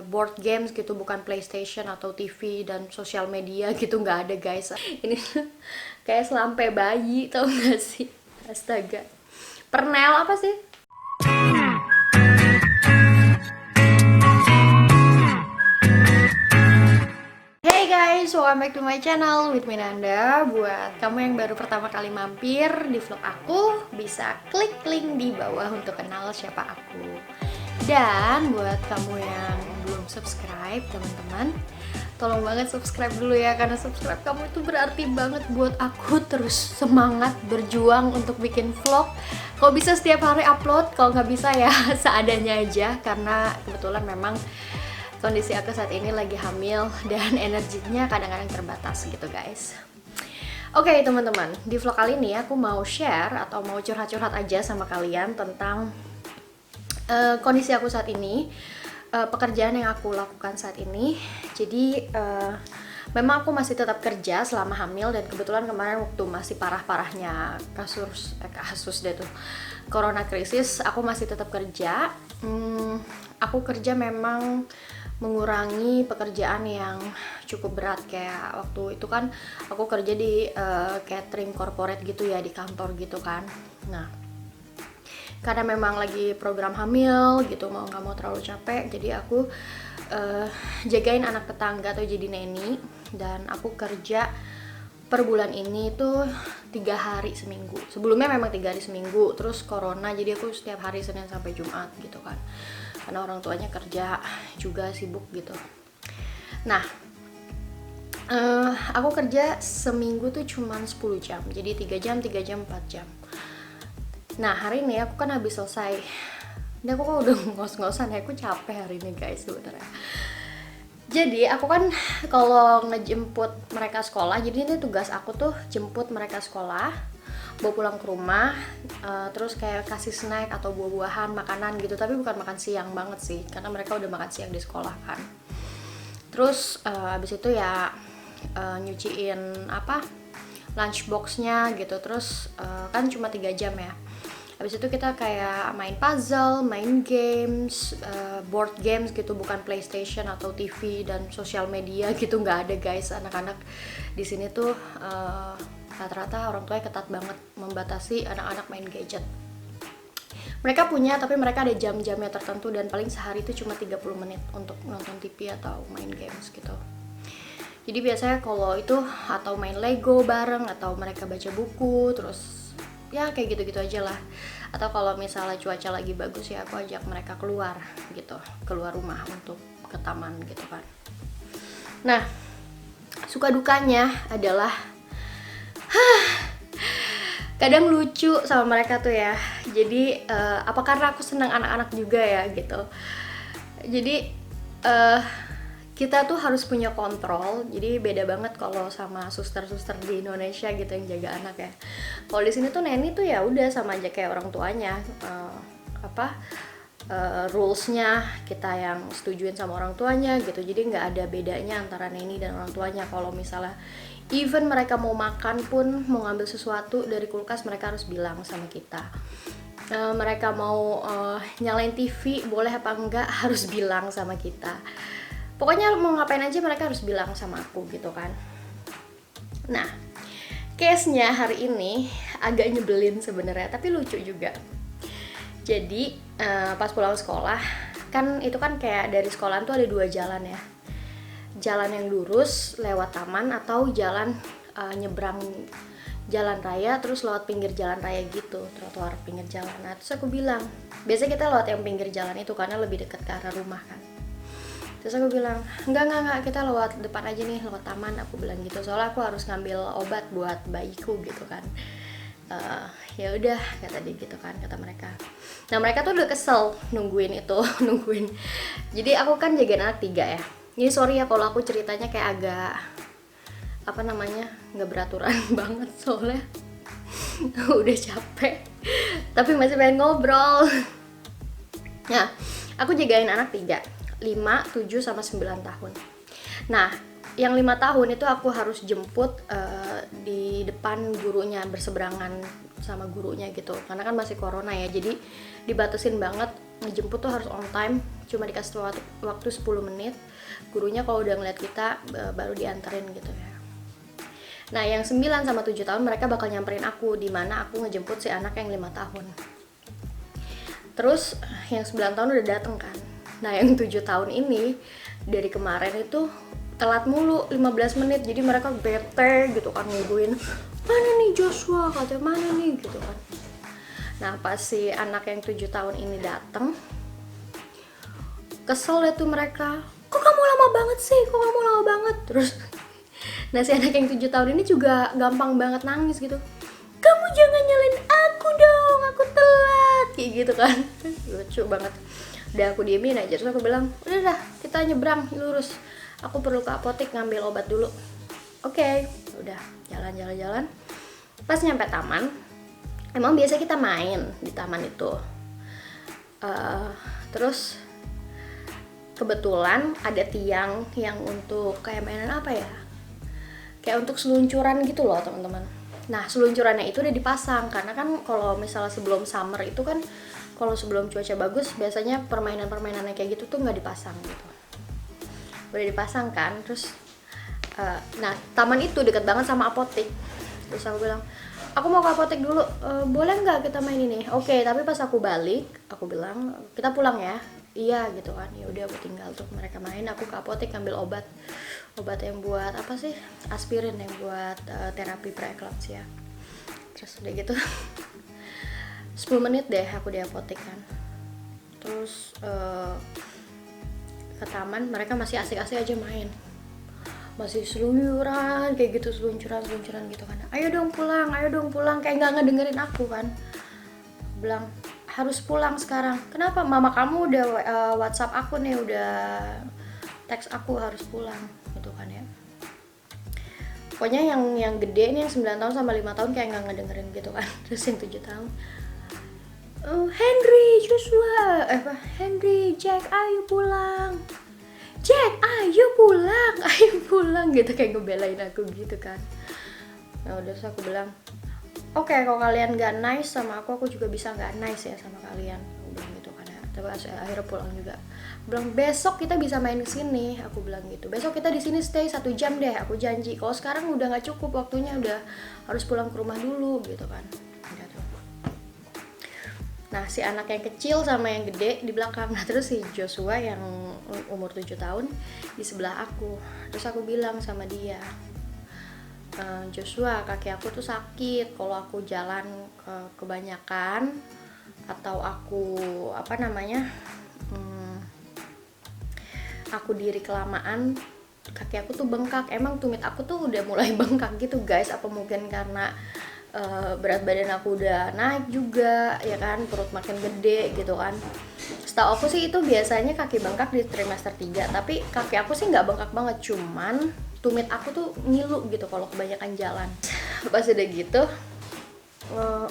board games gitu, bukan PlayStation atau TV dan sosial media gitu, nggak ada guys. Ini kayak selampe bayi, tau gak sih? Astaga. Pernel apa sih? Hey guys, welcome back to my channel with Minanda. Buat kamu yang baru pertama kali mampir di vlog aku, bisa klik link di bawah untuk kenal siapa aku. Dan buat kamu yang belum subscribe, teman-teman, tolong banget subscribe dulu ya, karena subscribe kamu itu berarti banget buat aku terus semangat berjuang untuk bikin vlog. Kalau bisa setiap hari upload, kalau nggak bisa ya seadanya aja, karena kebetulan memang kondisi aku saat ini lagi hamil dan energinya kadang-kadang terbatas gitu guys. Oke teman-teman, di vlog kali ini aku mau share atau mau curhat-curhat aja sama kalian tentang kondisi aku saat ini, pekerjaan yang aku lakukan saat ini. Jadi memang aku masih tetap kerja selama hamil, dan kebetulan kemarin waktu masih parah-parahnya kasus deh tuh corona krisis, aku masih tetap kerja. Aku kerja memang mengurangi pekerjaan yang cukup berat, kayak waktu itu kan aku kerja di catering corporate gitu ya, di kantor gitu kan. Nah, karena memang lagi program hamil gitu, mau nggak mau terlalu capek, jadi aku jagain anak tetangga atau jadi neni, dan aku kerja per bulan ini tuh 3 hari seminggu. Sebelumnya memang 3 hari seminggu, terus corona jadi aku setiap hari Senin sampai Jumat gitu kan, karena orang tuanya kerja juga, sibuk gitu. Nah, aku kerja seminggu tuh cuman 10 jam, jadi 3 jam, 4 jam. Nah, hari ini aku kan habis selesai. Ini aku kok udah ngos-ngosan ya, aku capek hari ini guys sebenarnya. Jadi aku kan kalau ngejemput mereka sekolah, jadi ini tugas aku tuh jemput mereka sekolah, bawa pulang ke rumah, terus kayak kasih snack atau buah-buahan, makanan gitu, tapi bukan makan siang banget sih, karena mereka udah makan siang di sekolah kan. Terus abis itu ya nyuciin lunchboxnya gitu. Terus kan cuma 3 jam ya. Habis itu kita kayak main puzzle, main games, board games gitu, bukan PlayStation atau TV dan sosial media gitu, nggak ada guys. Anak-anak di sini tuh rata-rata orang tuanya ketat banget membatasi anak-anak main gadget. Mereka punya, tapi mereka ada jam-jamnya tertentu, dan paling sehari itu cuma 30 menit untuk nonton TV atau main games gitu. Jadi biasanya kalau itu atau main Lego bareng, atau mereka baca buku, terus ya kayak gitu-gitu aja lah. Atau kalau misalnya cuaca lagi bagus ya aku ajak mereka keluar gitu, keluar rumah untuk ke taman gitu kan. Nah, suka dukanya adalah kadang lucu sama mereka tuh ya. Jadi apa karena aku senang anak-anak juga ya gitu. Jadi kita tuh harus punya kontrol. Jadi beda banget kalau sama suster-suster di Indonesia gitu yang jaga anak ya. Kalau di sini tuh neni tuh ya udah sama aja kayak orang tuanya. Rulesnya kita yang setujuin sama orang tuanya gitu. Jadi nggak ada bedanya antara neni dan orang tuanya. Kalau misalnya even mereka mau makan pun, mau ngambil sesuatu dari kulkas, mereka harus bilang sama kita. Mereka mau nyalain TV boleh apa enggak, harus bilang sama kita. Pokoknya mau ngapain aja mereka harus bilang sama aku gitu kan. Nah, case-nya hari ini agak nyebelin sebenarnya, tapi lucu juga. Jadi pas pulang sekolah, kan itu kan kayak dari sekolah tuh ada 2 jalan ya. Jalan yang lurus lewat taman, atau jalan nyebrang jalan raya terus lewat pinggir jalan raya gitu, trotoar pinggir jalan. Nah, terus aku bilang, biasanya kita lewat yang pinggir jalan itu karena lebih dekat ke arah rumah kan. Terus aku bilang, enggak, kita lewat depan aja nih, lewat taman, aku bilang gitu. Soalnya aku harus ngambil obat buat bayiku gitu kan. Ya udah, kata dia gitu kan, kata mereka. Nah, mereka tuh udah kesel nungguin itu, nungguin. Jadi aku kan jagain anak 3 ya. Ini sorry ya kalau aku ceritanya kayak agak nggak beraturan banget, soalnya udah capek, tapi masih pengen ngobrol. Nah, aku jagain anak 3, 5, 7, sama 9 tahun. Nah, yang 5 tahun itu aku harus jemput di depan gurunya, berseberangan sama gurunya gitu, karena kan masih corona ya, jadi dibatasin banget ngejemput tuh harus on time, cuma dikasih waktu 10 menit. Gurunya kalau udah ngeliat kita baru dianterin gitu ya. Nah yang 9 sama 7 tahun mereka bakal nyamperin aku, dimana aku ngejemput si anak yang 5 tahun. Terus yang 9 tahun udah dateng kan. Nah yang 7 tahun ini dari kemarin itu telat mulu 15 menit, jadi mereka bete gitu kan, nungguin mana nih Joshua, katanya mana nih gitu kan. Nah pas si anak yang 7 tahun ini dateng, kesel deh tuh mereka, kok kamu lama banget sih, kok kamu lama banget. Terus nah si anak yang 7 tahun ini juga gampang banget nangis gitu, kamu jangan nyalain aku dong, aku telat, kayak gitu kan. Lucu banget. Udah aku diemin aja, terus aku bilang udah dah kita nyebrang lurus, aku perlu ke apotek ngambil obat dulu. Oke, udah jalan. Pas nyampe taman, emang biasa kita main di taman itu. Terus kebetulan ada tiang yang untuk kayak mainan apa ya, kayak untuk seluncuran gitu loh teman-teman. Nah seluncurannya itu udah dipasang, karena kan kalau misalnya sebelum summer itu kan, kalau sebelum cuaca bagus biasanya permainan-permainannya kayak gitu tuh nggak dipasang gitu. Udah dipasang kan, terus nah taman itu dekat banget sama apotek. Terus aku bilang, aku mau ke apotek dulu, boleh nggak kita main ini? Oke, tapi pas aku balik aku bilang kita pulang ya. Iya gitu kan, ya udah aku tinggal tuh mereka main, aku ke apotek ambil obat yang buat apa sih, aspirin yang buat terapi preeklamsia. Terus udah gitu 10 menit deh aku di apotek kan. Terus ke taman, mereka masih asik-asik aja main, masih seluncuran kayak gitu, seluncuran gitu kan. Ayo dong pulang, kayak nggak ngedengerin aku kan. Bilang harus pulang sekarang. Kenapa? Mama kamu udah WhatsApp aku nih, udah teks aku harus pulang gitu kan ya. Pokoknya yang gede nih, yang 9 tahun sama 5 tahun kayak nggak ngedengerin gitu kan. Terus yang 7 tahun, Henry, Joshua, Henry, Jack, ayo pulang. Jack, ayo pulang gitu, kayak ngebelain aku gitu kan. Nah udah, terus aku bilang, oke, kalau kalian gak nice sama aku juga bisa gak nice ya sama kalian. Aku bilang gitu kan ya. Tapi akhirnya pulang juga. Aku bilang besok kita bisa main kesini. Aku bilang gitu. Besok kita di sini stay 1 jam deh. Aku janji. Kalau sekarang udah gak cukup waktunya, udah harus pulang ke rumah dulu gitu kan. Gitu. Nah si anak yang kecil sama yang gede di belakang. Nah terus si Joshua yang umur 7 tahun di sebelah aku. Terus aku bilang sama dia, Joshua, kaki aku tuh sakit kalau aku jalan kebanyakan, atau aku aku diri kelamaan, kaki aku tuh bengkak. Emang tumit aku tuh udah mulai bengkak gitu guys. Apa mungkin karena berat badan aku udah naik juga ya kan, perut makin gede gitu kan. Setahu aku sih itu biasanya kaki bengkak di trimester 3, tapi kaki aku sih nggak bengkak banget, cuman tumit aku tuh ngilu gitu kalau kebanyakan jalan. Pas udah gitu,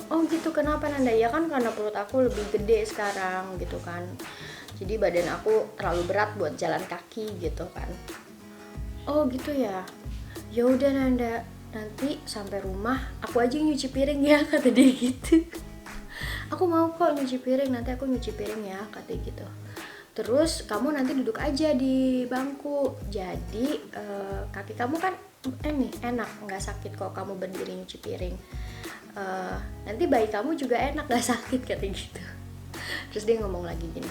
oh gitu, kenapa Nanda? Ya kan karena perut aku lebih gede sekarang gitu kan, jadi badan aku terlalu berat buat jalan kaki gitu kan. Oh gitu ya, ya udah Nanda, nanti sampai rumah aku aja nyuci piring ya, kata dia gitu. Aku mau kok nyuci piring, nanti aku nyuci piring ya, kata gitu. Terus kamu nanti duduk aja di bangku, jadi kaki kamu kan enak, nggak sakit kok kamu berdiri nyuci piring. Nanti bayi kamu juga enak, nggak sakit, kata gitu. Terus dia ngomong lagi gini,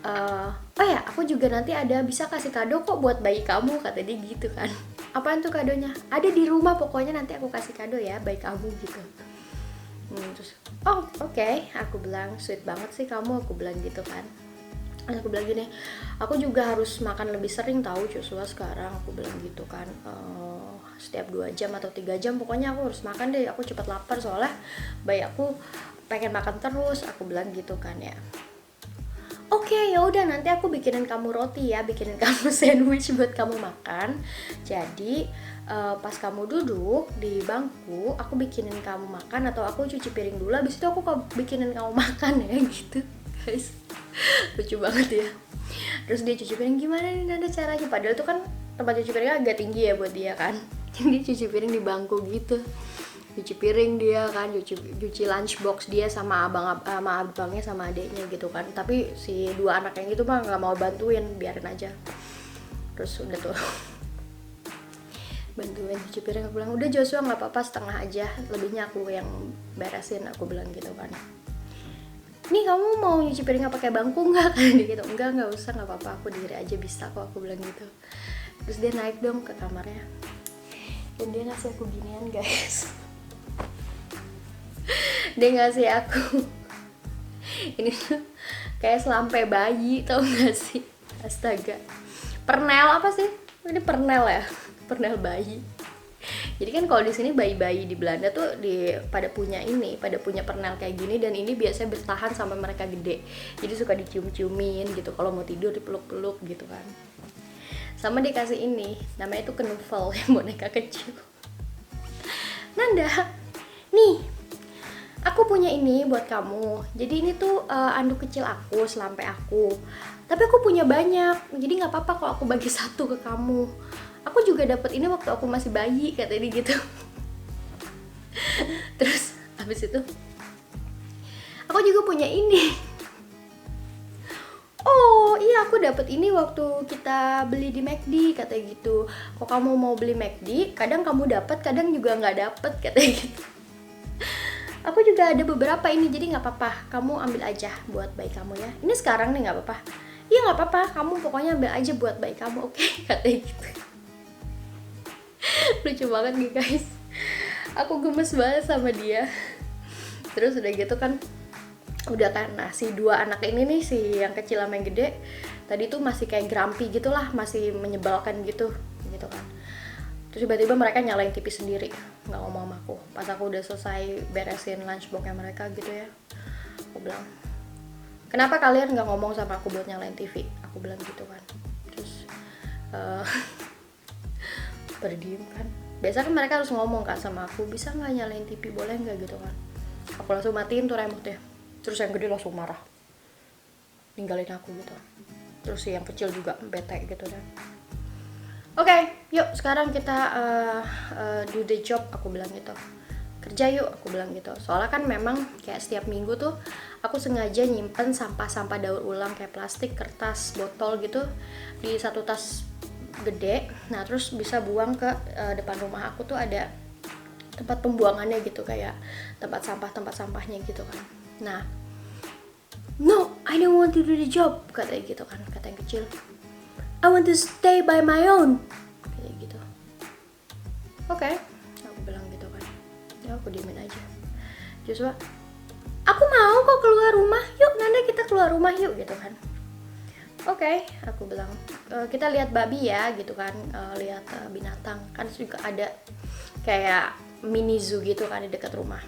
oh ya aku juga nanti bisa kasih kado kok buat bayi kamu, kata dia gitu kan. Apaan tuh kadonya? Ada di rumah, pokoknya nanti aku kasih kado ya bayi kamu gitu. Terus oh oke, aku bilang sweet banget sih kamu, aku bilang gitu kan. Aku bilang gini, aku juga harus makan lebih sering tahu Joshua sekarang, aku bilang gitu kan. Setiap 2 jam atau 3 jam pokoknya aku harus makan deh, aku cepat lapar soalnya bayi aku pengen makan terus, aku bilang gitu kan ya. Oke, ya udah nanti aku bikinin kamu roti ya, bikinin kamu sandwich buat kamu makan. Jadi pas kamu duduk di bangku, aku bikinin kamu makan, atau aku cuci piring dulu, habis itu aku bikinin kamu makan ya gitu guys. Lucu banget ya. Terus dia cuci piring, gimana nih Nanda caranya? Padahal tuh kan tempat cuci piringnya agak tinggi ya buat dia kan. Jadi dia cuci piring di bangku gitu. Cuci piring dia kan, cuci lunchbox dia sama abangnya sama adeknya gitu kan. Tapi si dua anak yang itu mah nggak mau bantuin, biarin aja. Terus udah tuh bantuin cuci piring, aku bilang udah Joshua nggak apa-apa setengah aja, lebihnya aku yang beresin, aku bilang gitu kan. Nih kamu mau nyuci piring nggak pakai bangku nggak kan dia gitu. Nggak usah, nggak apa-apa, aku diri aja bisa kok, aku bilang gitu. Terus dia naik dong ke kamarnya dan dia ngasih aku ginian guys. Dia ngasih aku ini tuh kayak selampe bayi, tau gak sih? Astaga, pernel apa sih ini, pernel ya, pernel bayi. Jadi kan kalau di sini bayi-bayi di Belanda tuh pada punya pernel kayak gini, dan ini biasanya bertahan sampai mereka gede. Jadi suka dicium-ciumin gitu, kalau mau tidur dipeluk-peluk gitu kan. Sama dikasih ini, namanya itu knuffel, yang boneka kecil. Nanda, nih aku punya ini buat kamu. Jadi ini tuh anduk kecil aku, selampe aku. Tapi aku punya banyak, jadi nggak apa-apa kalau aku bagi satu ke kamu. Aku juga dapat ini waktu aku masih bayi, kata dia gitu. Terus habis itu aku juga punya ini. Oh iya, aku dapat ini waktu kita beli di McD, katanya gitu. Kok kamu mau beli McD, kadang kamu dapat, kadang juga nggak dapat, katanya gitu. Aku juga ada beberapa ini, jadi nggak apa-apa, kamu ambil aja buat bayi kamu ya. Ini sekarang nih nggak apa-apa. Iya nggak apa-apa, kamu pokoknya ambil aja buat bayi kamu, oke? Katanya gitu. Lucu banget nih guys. Aku gemes banget sama dia. Terus udah gitu kan, udah kan, nah si dua anak ini nih, si yang kecil sama yang gede tadi tuh masih kayak grumpy gitulah, masih menyebalkan gitu kan. Terus tiba-tiba mereka nyalain TV sendiri, nggak ngomong sama aku. Pas aku udah selesai beresin lunchboxnya mereka gitu ya, aku bilang, kenapa kalian nggak ngomong sama aku buat nyalain TV? Aku bilang gitu kan. Terus berdiem kan. Biasa kan mereka harus ngomong kan sama aku, bisa nggak nyalain TV, boleh nggak gitu kan. Aku langsung matiin tuh remote-nya. Terus yang gede langsung marah, ninggalin aku gitu. Terus yang kecil juga bete gitu kan. Oke, yuk sekarang kita do the job, aku bilang gitu. Kerja yuk, aku bilang gitu. Soalnya kan memang kayak setiap minggu tuh aku sengaja nyimpen sampah-sampah daur ulang kayak plastik, kertas, botol gitu di satu tas gede. Nah terus bisa buang ke depan rumah aku tuh ada tempat pembuangannya gitu, kayak tempat sampahnya gitu kan. Nah, no, I don't want to do the job, katanya gitu kan, kata yang kecil. I want to stay by my own, kayak gitu. Oke, aku bilang gitu kan. Ya aku diemin aja. Joshua, aku mau kok keluar rumah, yuk Nanda kita keluar rumah yuk gitu kan. Oke, aku bilang, kita lihat babi ya gitu kan, lihat binatang, kan juga ada kayak mini zoo gitu kan di dekat rumah.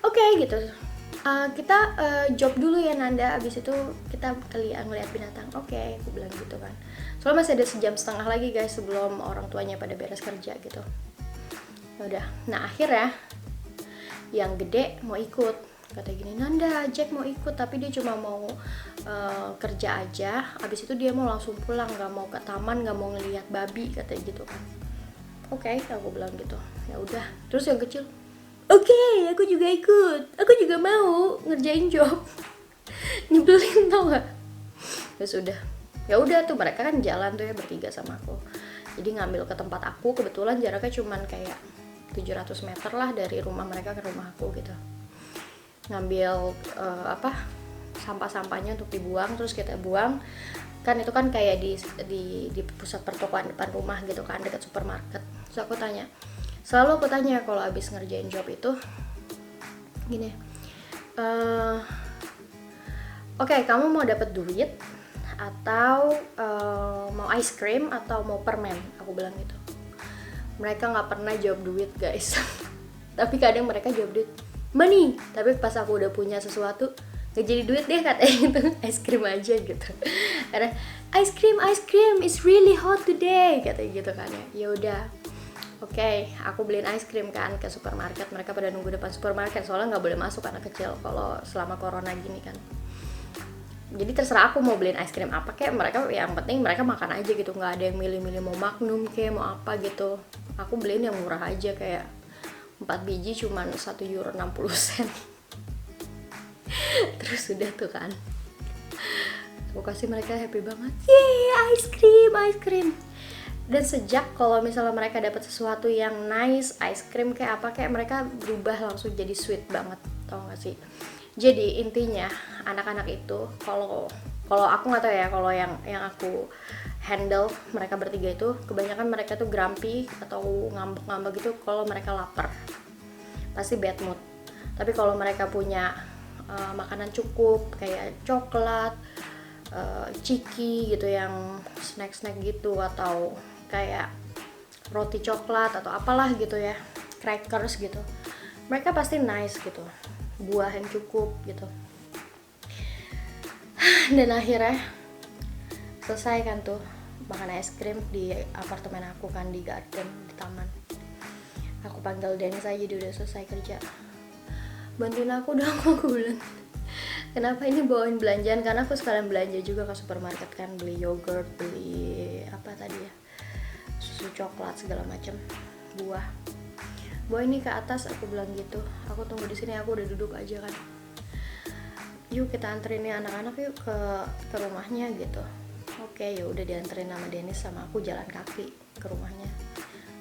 Oke, gitu. Kita job dulu ya Nanda, abis itu kita ngeliat binatang. Oke, aku bilang gitu kan. Soalnya masih ada sejam setengah lagi guys sebelum orang tuanya pada beres kerja gitu. Udah, nah akhirnya yang gede mau ikut, kata gini, Nanda, Jack mau ikut tapi dia cuma mau kerja aja, abis itu dia mau langsung pulang, nggak mau ke taman, nggak mau ngelihat babi, kata gitu kan. Oke, aku bilang gitu. Ya udah, terus yang kecil, oke, aku juga ikut, aku juga mau ngerjain job. Nyebelin tau gak? Terus udah, ya udah tuh mereka kan jalan tuh ya bertiga sama aku. Jadi ngambil ke tempat aku, kebetulan jaraknya cuman kayak 700 meter lah dari rumah mereka ke rumah aku gitu. Ngambil sampah-sampahnya untuk dibuang, terus kita buang. Kan itu kan kayak di pusat pertokoan depan rumah gitu kan, dekat supermarket. Terus aku tanya, selalu aku tanya kalau abis ngerjain job itu gini, oke, kamu mau dapat duit atau mau ice cream atau mau permen, aku bilang gitu. Mereka nggak pernah jawab duit guys. Tapi kadang mereka jawab duit, money. Tapi pas aku udah punya sesuatu, gak jadi duit deh katanya gitu, ice cream aja gitu. Karena ice cream is really hot today, katanya gitu kan ya. Ya udah, oke, aku beliin ice cream kan ke supermarket. Mereka pada nunggu depan supermarket soalnya nggak boleh masuk anak kecil kalau selama corona gini kan. Jadi terserah aku mau beliin ice cream apa kayak, mereka yang penting mereka makan aja gitu, nggak ada yang milih-milih mau Magnum kayak mau apa gitu. Aku beliin yang murah aja kayak 4 biji cuman €1.60. Terus udah tuh kan, aku kasih mereka happy banget, yeay ice cream. Dan sejak kalau misalnya mereka dapat sesuatu yang nice, ice cream kayak apa kayak, mereka berubah langsung jadi sweet banget, tau gak sih? Jadi intinya anak-anak itu, kalau aku nggak tahu ya, kalau yang aku handle mereka bertiga itu kebanyakan mereka tuh grumpy atau ngambek-ngambek gitu kalau mereka lapar, pasti bad mood. Tapi kalau mereka punya makanan cukup kayak coklat, ciki gitu, yang snack gitu, atau kayak roti coklat atau apalah gitu ya, crackers gitu, mereka pasti nice gitu, buah yang cukup gitu. Dan akhirnya selesai kan tuh makan es krim di apartemen aku kan, di garden, di taman. Aku panggil Dennis aja, dia udah selesai kerja, bantuin aku dong. Aku bilang, kenapa ini bawain belanjaan, karena aku sekalian belanja juga ke supermarket kan, beli yogurt, beli apa tadi ya, susu coklat segala macam, buah. Bawa ini ke atas, aku bilang gitu. Aku tunggu di sini, aku udah duduk aja kan. Yuk kita anterin nih anak-anak yuk ke rumahnya gitu. Oke, ya udah dianterin sama Dennis, sama aku jalan kaki ke rumahnya.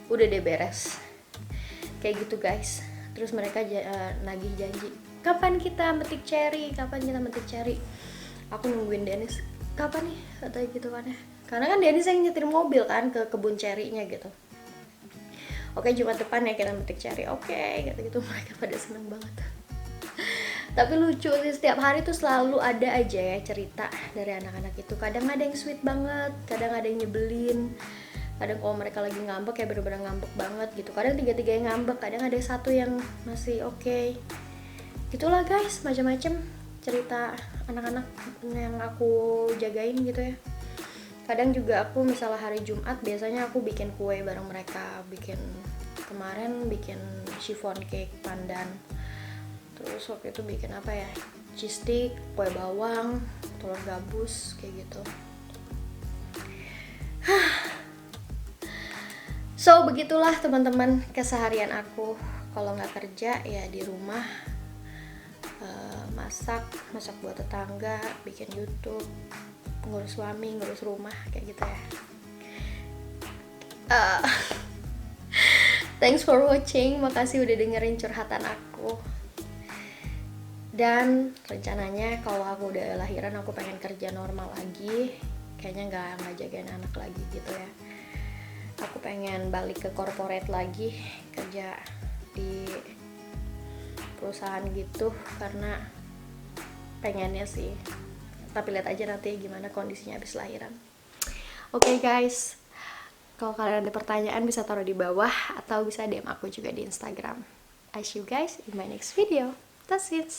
Udah deh beres. Kayak gitu guys. Terus mereka nagih janji, kapan kita metik cherry. Aku nungguin Dennis, kapan nih, katanya gitu kan ya, karena kan Dennis yang nyetir mobil kan ke kebun cherry-nya gitu. Oke, Jumat depan ya kita metik cherry. Oke, gitu mereka pada seneng banget. Tapi lucu sih, setiap hari tuh selalu ada aja ya cerita dari anak-anak itu. Kadang ada yang sweet banget, kadang ada yang nyebelin. Kadang kalau mereka lagi ngambek kayak bener-bener ngambek banget gitu. Kadang tiga-tiga yang ngambek, kadang ada satu yang masih oke. Gitulah guys, macam-macam cerita anak-anak yang aku jagain gitu ya. Kadang juga aku misalnya hari Jumat, biasanya aku bikin kue bareng mereka. Kemarin bikin chiffon cake pandan. Terus waktu itu bikin apa ya, cheese stick, kue bawang, telur gabus, kayak gitu. So begitulah teman-teman keseharian aku kalau nggak kerja ya di rumah, masak buat tetangga, bikin YouTube, ngurus suami, ngurus rumah, kayak gitu ya. Thanks for watching, makasih udah dengerin curhatan aku. Dan rencananya kalau aku udah lahiran, aku pengen kerja normal lagi, kayaknya nggak jagain anak lagi gitu ya. Aku pengen balik ke corporate lagi, kerja di perusahaan gitu, karena pengennya sih. Tapi lihat aja nanti gimana kondisinya habis lahiran. Oke guys, kalau kalian ada pertanyaan bisa taruh di bawah atau bisa DM aku juga di Instagram. I see you guys in my next video. That's it.